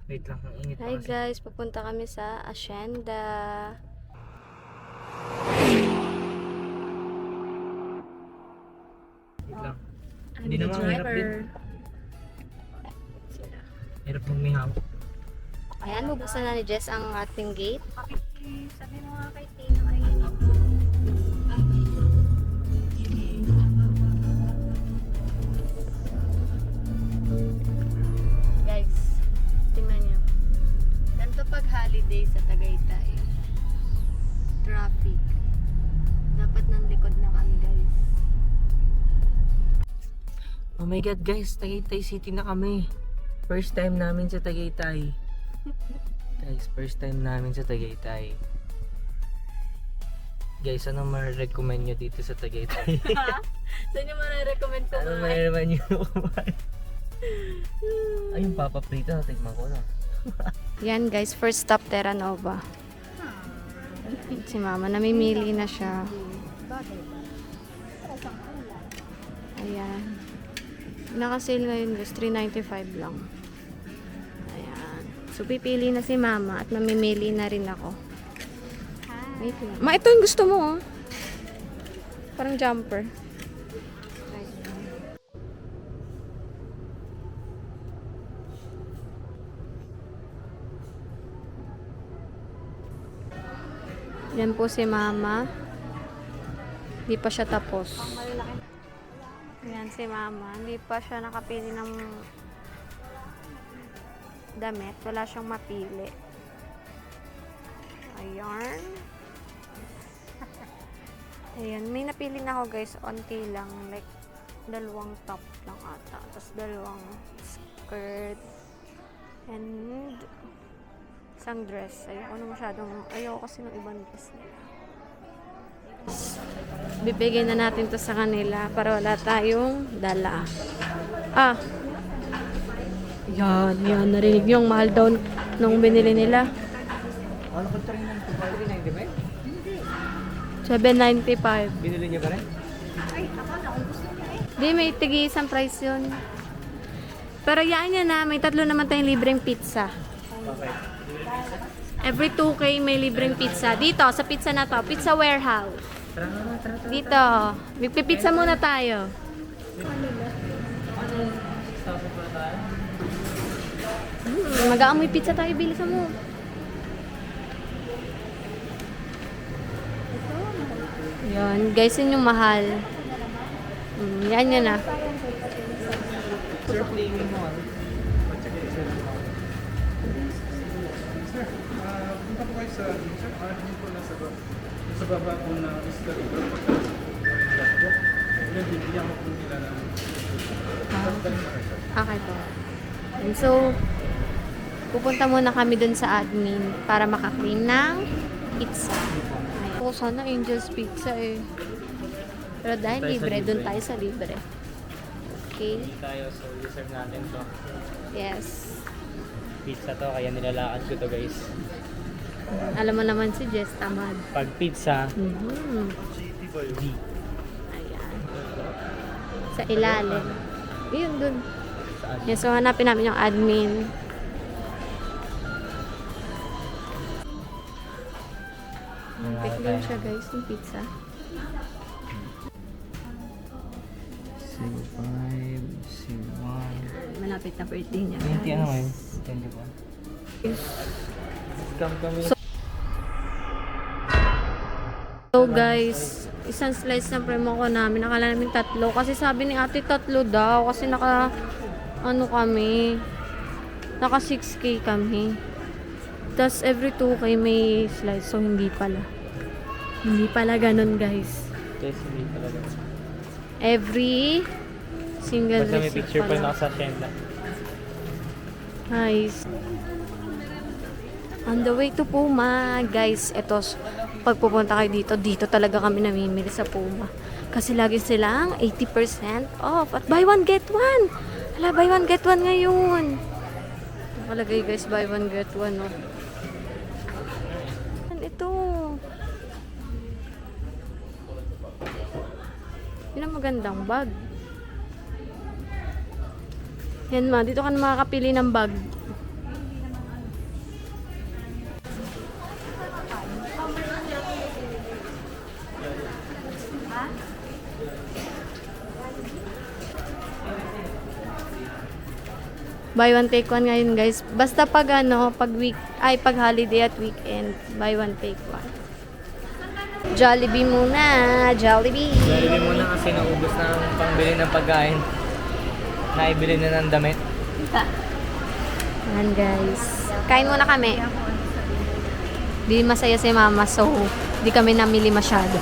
Wait lang, ang init pa Hi kasi. guys, pupunta kami sa Hacienda. Wait lang. I'm Hindi the naman, hirap din. driver. Hirap humihaw. Ayan, bubuksan na ni Jess ang ating gate. Sabi mo nga kay Tino ay Guys, tingnan nyo. Ganito pag holiday sa Tagaytay. Traffic. Dapat ng likod na kami guys. Oh my god guys, Tagaytay City na kami. First time namin sa Tagaytay. Guys, first time namin sa Tagaytay. Guys, ano ma-recommend nyo dito sa Tagaytay? Saan nyo marirecommend ko Ano ma-recommend nyo kumain? Ay, yung Papa Prito, tignan ko na. Yan guys, first stop Terra Nova. Si mama, namimili na siya. Ayan. Naka-sale ngayon guys, $3.95 lang. Ayan. So pipili na si mama at mamimili na rin ako. Wait lang. Ma, ito yung gusto mo oh. Parang jumper. Yan po si mama. Hindi pa siya tapos. Yan si mama. Hindi pa siya nakapili ng damit. Wala siyang mapili. Ayan. Ayan. May napili na ako guys. Onti lang. Like, dalawang top lang ata. Tapos dalawang skirt. And isang dress. Ayoko kasi ng ibang dress nila. Bibigyan na natin to sa kanila para wala tayong dala. Ah. Yan. Narinig yung mahal daw nung binili nila. Ano ko 390 ba? 795. Binili niya ba rin? Di, may tigi isang price yun. Pero yaan niya na, may 3 naman tayong libreng pizza. Okay. Every 2K may libreng pizza. Dito, sa pizza na to. Pizza Warehouse. Tara. Dito. Magpipizza muna tayo. Stop po tayo. Mag-aamoy pizza tayo. Bilisan mo. Yan. Guys, yun yung mahal. Yan yun na. Sir, flaming mo ano? Punta po kayo sa sir, admin po sa baba po na escalator pagka then bibigyan mo po nila ng Okay po. And so, pupunta muna kami dun sa admin para makaklaim ng pizza. Ayun. Sana Angel's Pizza eh. Pero dahil Tayo sa libre, dun libre. tayo sa libre. Okay? Hindi tayo, so reserve natin to. Yes. Pizza to, kaya nilalakad ko to guys. Alam mo naman si Jess, tamad. Pag pizza, Ayan. Sa ilalim. Yun, dun. saan? Yes, so hanapin namin yung admin. Pick siya guys, yung pizza. C5, C1. Malapit na birthday niya. 20 ano ngayon? 21. Scam kami. So guys, isang slice ng premo ko namin. Nakala namin 3. Kasi sabi ni ate 3 daw. Kasi naka 6K kami. Tapos every 2K may slice. So hindi pala. Hindi pala ganun guys. Guys, hindi talaga. Every single Basta may receipt picture pa pala. naka sa Hacienda. Nice. On the way to Puma, guys, eto, pag pupunta kayo dito talaga kami namimili sa Puma. Kasi lagi silang 80% off. At buy one, get one. Hala, buy one, get one ngayon. Nakalagay guys, buy one, get one. Oh. Ito. Yun ang magandang bag. Yan ma, dito ka na makakapili ng bag. Buy one take one ngayon guys. Basta pag pag holiday at weekend, buy one take one. Jollibee muna, Jollibee. Jollibee muna kasi naubos na ang pangbili ng pagkain. Naibili na ng damit. Ayan guys. Kain muna kami. Di masaya si mama so di kami namili masyado.